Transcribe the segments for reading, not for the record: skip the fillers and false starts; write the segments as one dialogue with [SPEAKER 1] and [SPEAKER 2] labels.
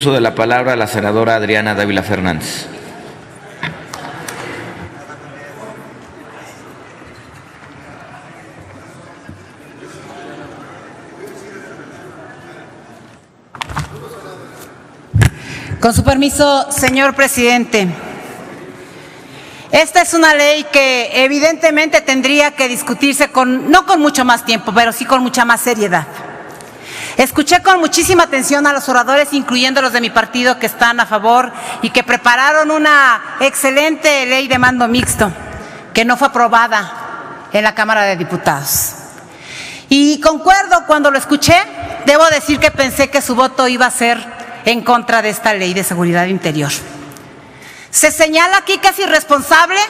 [SPEAKER 1] Uso de la palabra a la senadora Adriana Dávila Fernández.
[SPEAKER 2] Con su permiso, señor presidente. Esta es una ley que evidentemente tendría que discutirse no con mucho más tiempo, pero sí con mucha más seriedad. Escuché con muchísima atención a los oradores, incluyendo los de mi partido, que están a favor y que prepararon una excelente ley de mando mixto, que no fue aprobada en la Cámara de Diputados. Y concuerdo, cuando lo escuché, debo decir que pensé que su voto iba a ser en contra de esta ley de seguridad interior. Se señala aquí que es irresponsable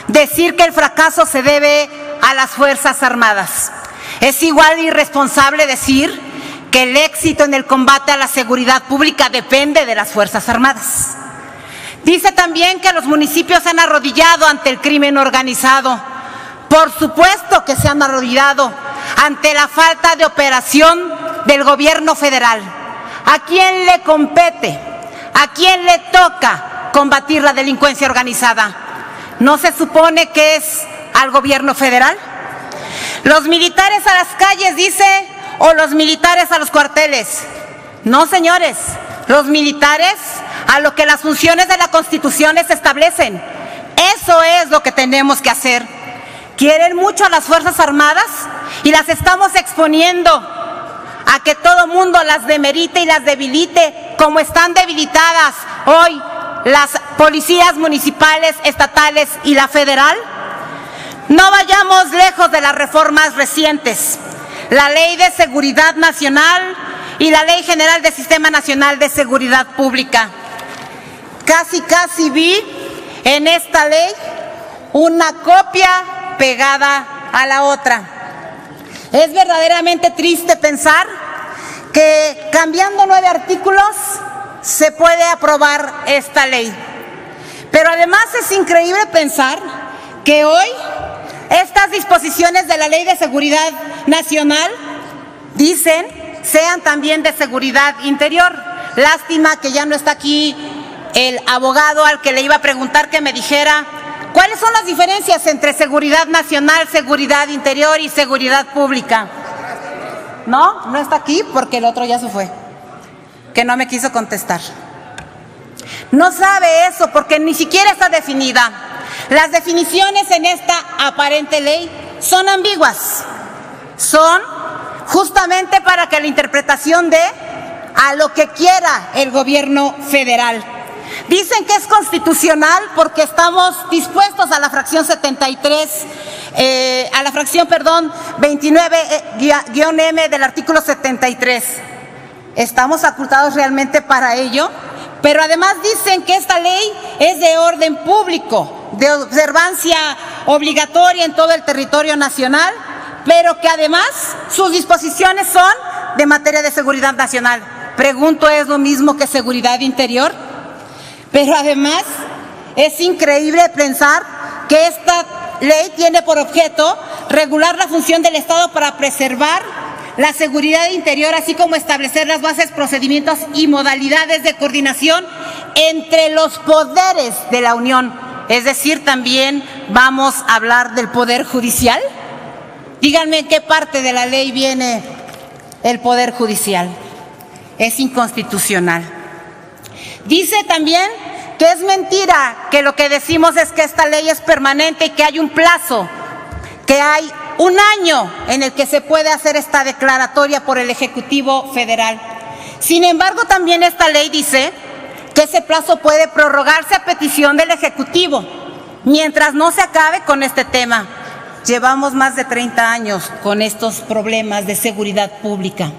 [SPEAKER 2] decir que el fracaso se debe a las Fuerzas Armadas. Es igual de irresponsable decir que el éxito en el combate a la seguridad pública depende de las Fuerzas Armadas. Dice también que los municipios se han arrodillado ante el crimen organizado. Por supuesto que se han arrodillado ante la falta de operación del gobierno federal. ¿A quién le compete? ¿A quién le toca combatir la delincuencia organizada? ¿No se supone que es al gobierno federal? Los militares a las calles, dice, o los militares a los cuarteles. No, señores, los militares a lo que las funciones de la Constitución les establecen. Eso es lo que tenemos que hacer. Quieren mucho a las Fuerzas Armadas y las estamos exponiendo a que todo mundo las demerite y las debilite, como están debilitadas hoy las policías municipales, estatales y la federal. No vayamos lejos de las reformas recientes. La Ley de Seguridad Nacional y la Ley General del Sistema Nacional de Seguridad Pública. Casi vi en esta ley una copia pegada a la otra. Es verdaderamente triste pensar que cambiando 9 artículos se puede aprobar esta ley. Pero además es increíble pensar que hoy estas disposiciones de la Ley de Seguridad Nacional, dicen, sean también de seguridad interior. Lástima que ya no está aquí el abogado al que le iba a preguntar, que me dijera cuáles son las diferencias entre seguridad nacional, seguridad interior y seguridad pública. No está aquí porque el otro ya se fue, que no me quiso contestar. No sabe eso porque ni siquiera está definida. Las definiciones en esta aparente ley son ambiguas. Son justamente para que la interpretación dé a lo que quiera el gobierno federal. Dicen que es constitucional porque estamos dispuestos a la fracción 29-M del artículo 73. ¿Estamos facultados realmente para ello? Pero además dicen que esta ley es de orden público, de observancia obligatoria en todo el territorio nacional, pero que además sus disposiciones son de materia de seguridad nacional. Pregunto, ¿es lo mismo que seguridad interior? Pero además es increíble pensar que esta ley tiene por objeto regular la función del Estado para preservar la seguridad interior, así como establecer las bases, procedimientos y modalidades de coordinación entre los poderes de la Unión. Es decir, también vamos a hablar del Poder Judicial. Díganme en qué parte de la ley viene el Poder Judicial. Es inconstitucional. Dice también que es mentira, que lo que decimos es que esta ley es permanente y que hay un plazo, que hay un año en el que se puede hacer esta declaratoria por el Ejecutivo Federal. Sin embargo, también esta ley dice que ese plazo puede prorrogarse a petición del Ejecutivo, mientras no se acabe con este tema. Llevamos más de 30 años con estos problemas de seguridad pública.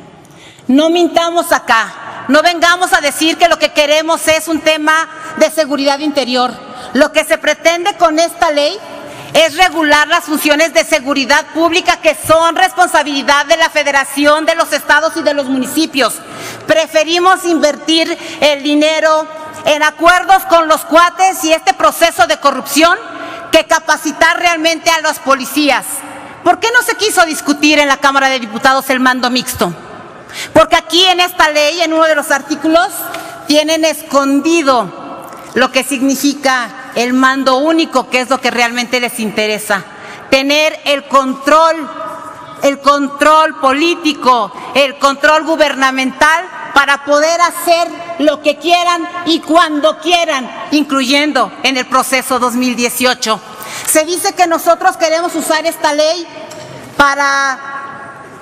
[SPEAKER 2] No mintamos acá, no vengamos a decir que lo que queremos es un tema de seguridad interior. Lo que se pretende con esta ley es regular las funciones de seguridad pública que son responsabilidad de la Federación, de los estados y de los municipios. Preferimos invertir el dinero en acuerdos con los cuates y este proceso de corrupción que capacitar realmente a los policías. ¿Por qué no se quiso discutir en la Cámara de Diputados el mando mixto? Porque aquí en esta ley, en uno de los artículos, tienen escondido lo que significa el mando único, que es lo que realmente les interesa. Tener el control político, el control gubernamental para poder hacer lo que quieran y cuando quieran, incluyendo en el proceso 2018. Se dice que nosotros queremos usar esta ley para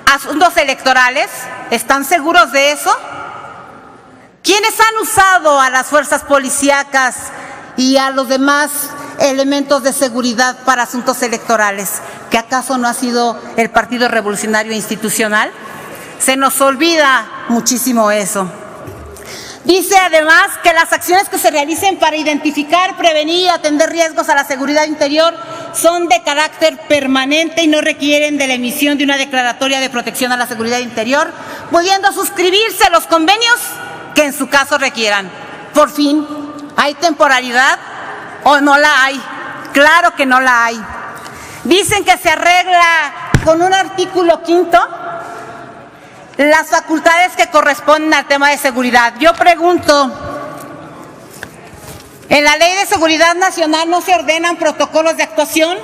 [SPEAKER 2] asuntos electorales. ¿Están seguros de eso? ¿Quiénes han usado a las fuerzas policíacas y a los demás elementos de seguridad para asuntos electorales? ¿Que acaso no ha sido el Partido Revolucionario Institucional? Se nos olvida muchísimo eso. Dice además que las acciones que se realicen para identificar, prevenir y atender riesgos a la seguridad interior son de carácter permanente y no requieren de la emisión de una declaratoria de protección a la seguridad interior, pudiendo suscribirse los convenios que en su caso requieran. Por fin, ¿hay temporalidad o no la hay? Claro que no la hay. Dicen que se arregla con un artículo 5 las facultades que corresponden al tema de seguridad. Yo pregunto, ¿en la Ley de Seguridad Nacional no se ordenan protocolos de actuación?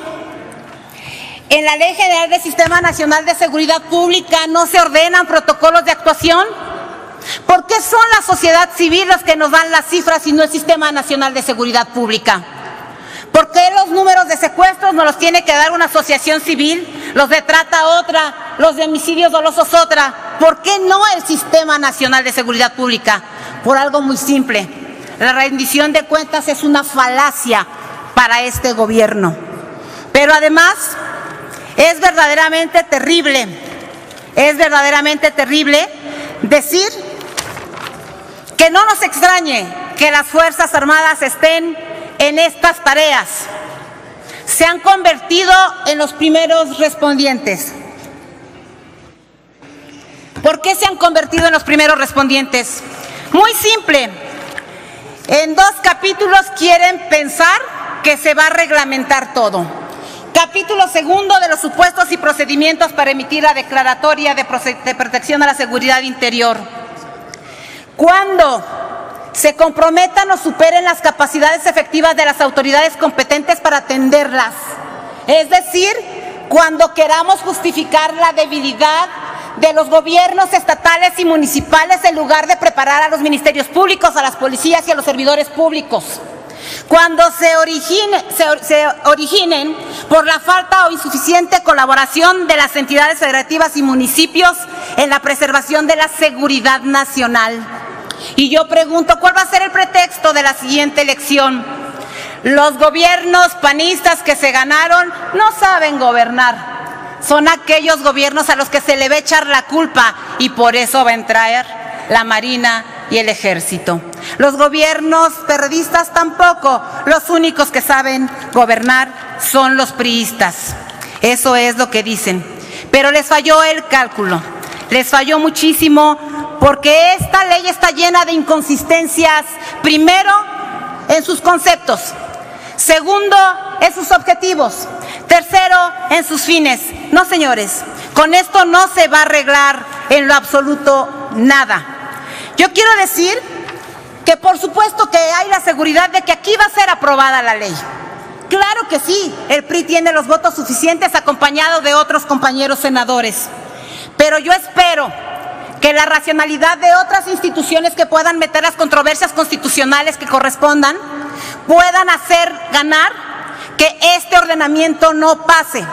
[SPEAKER 2] ¿En la Ley General del Sistema Nacional de Seguridad Pública no se ordenan protocolos de actuación? ¿Por qué son la sociedad civil los que nos dan las cifras y no el Sistema Nacional de Seguridad Pública? ¿Por qué los números de secuestros nos los tiene que dar una asociación civil, los de trata otra, los de homicidios dolosos otra? ¿Por qué no el Sistema Nacional de Seguridad Pública? Por algo muy simple. La rendición de cuentas es una falacia para este gobierno. Pero además, es verdaderamente terrible decir que no nos extrañe que las Fuerzas Armadas estén en estas tareas. Se han convertido en los primeros respondientes. ¿Por qué se han convertido en los primeros respondientes? Muy simple. En 2 capítulos quieren pensar que se va a reglamentar todo. Capítulo 2 de los supuestos y procedimientos para emitir la declaratoria de protección a la seguridad interior. Cuando se comprometan o superen las capacidades efectivas de las autoridades competentes para atenderlas. Es decir, cuando queramos justificar la debilidad de los gobiernos estatales y municipales en lugar de preparar a los ministerios públicos, a las policías y a los servidores públicos. Cuando se originen por la falta o insuficiente colaboración de las entidades federativas y municipios en la preservación de la seguridad nacional. Y yo pregunto, ¿cuál va a ser el pretexto de la siguiente elección? Los gobiernos panistas que se ganaron no saben gobernar. Son aquellos gobiernos a los que se le va a echar la culpa y por eso va a entrar la Marina y el Ejército. Los gobiernos perredistas tampoco. Los únicos que saben gobernar son los priistas. Eso es lo que dicen. Pero les falló el cálculo. Les falló muchísimo porque esta ley está llena de inconsistencias. Primero, en sus conceptos. Segundo, en sus objetivos. Tercero, en sus fines. No, señores, con esto no se va a arreglar en lo absoluto nada. Yo quiero decir que por supuesto que hay la seguridad de que aquí va a ser aprobada la ley. Claro que sí, el PRI tiene los votos suficientes acompañado de otros compañeros senadores. Pero yo espero que la racionalidad de otras instituciones que puedan meter las controversias constitucionales que correspondan puedan hacer ganar que este ordenamiento no pase.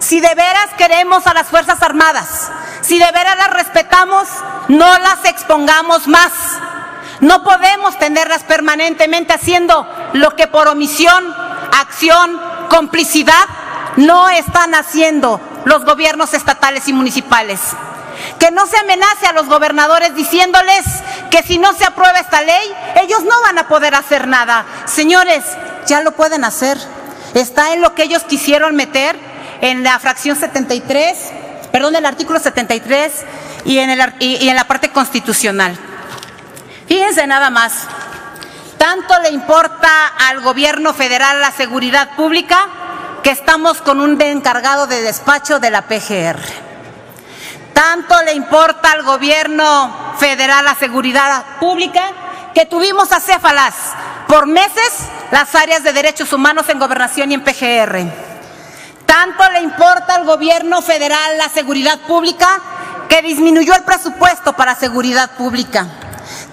[SPEAKER 2] Si de veras queremos a las Fuerzas Armadas, si de veras las respetamos, no las expongamos más. No podemos tenerlas permanentemente haciendo lo que por omisión, acción, complicidad no están haciendo los gobiernos estatales y municipales. Que no se amenace a los gobernadores diciéndoles que si no se aprueba esta ley, ellos no van a poder hacer nada. Señores, ya lo pueden hacer. Está en lo que ellos quisieron meter en la fracción 73, perdón, el artículo 73 y en la parte constitucional. Fíjense nada más, tanto le importa al gobierno federal la seguridad pública que estamos con un encargado de despacho de la PGR. Tanto le importa al gobierno federal la seguridad pública que tuvimos acéfalas por meses las áreas de derechos humanos en Gobernación y en PGR. Tanto le importa al gobierno federal la seguridad pública que disminuyó el presupuesto para seguridad pública.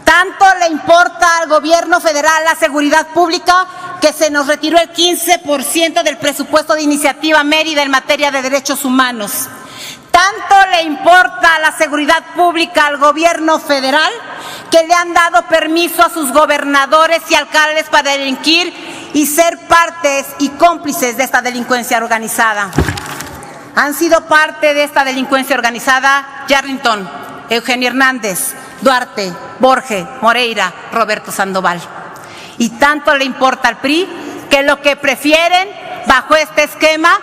[SPEAKER 2] Tanto le importa al gobierno federal la seguridad pública que se nos retiró el 15% del presupuesto de Iniciativa Mérida en materia de derechos humanos. Tanto le importa la seguridad pública al gobierno federal que le han dado permiso a sus gobernadores y alcaldes para delinquir y ser partes y cómplices de esta delincuencia organizada. Han sido parte de esta delincuencia organizada Yarrington, Eugenio Hernández, Duarte, Borge, Moreira, Roberto Sandoval. Y tanto le importa al PRI que lo que prefieren bajo este esquema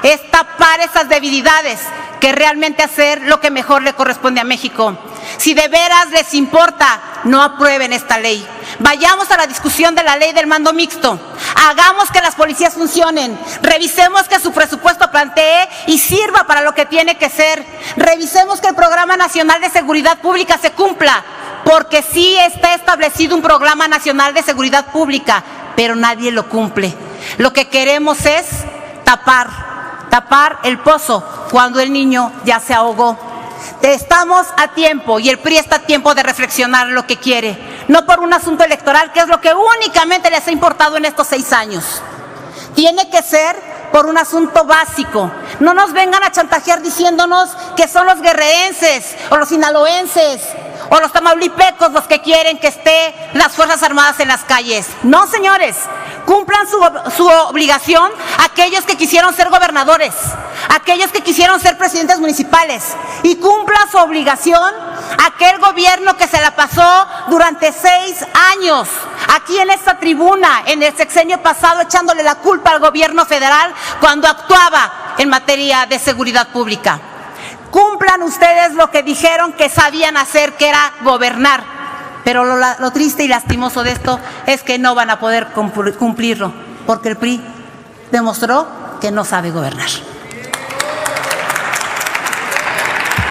[SPEAKER 2] es tapar esas debilidades que realmente hacer lo que mejor le corresponde a México. Si de veras les importa, no aprueben esta ley. Vayamos a la discusión de la ley del mando mixto. Hagamos que las policías funcionen. Revisemos que su presupuesto plantee y sirva para lo que tiene que ser. Revisemos que el Programa Nacional de Seguridad Pública se cumpla, porque sí está establecido un Programa Nacional de Seguridad Pública, pero nadie lo cumple. Lo que queremos es tapar el pozo cuando el niño ya se ahogó. Estamos a tiempo y el PRI está a tiempo de reflexionar lo que quiere, no por un asunto electoral, que es lo que únicamente les ha importado en estos 6 años. Tiene que ser por un asunto básico. No nos vengan a chantajear diciéndonos que son los guerrerenses o los sinaloenses o los tamaulipecos los que quieren que estén las Fuerzas Armadas en las calles. No, señores, cumplan su obligación aquellos que quisieron ser gobernadores, aquellos que quisieron ser presidentes municipales, y cumplan su obligación aquel gobierno que se la pasó durante 6 años aquí en esta tribuna, en el sexenio pasado, echándole la culpa al gobierno federal cuando actuaba en materia de seguridad pública. Cumplan ustedes lo que dijeron que sabían hacer, que era gobernar. Pero lo triste y lastimoso de esto es que no van a poder cumplirlo, porque el PRI demostró que no sabe gobernar.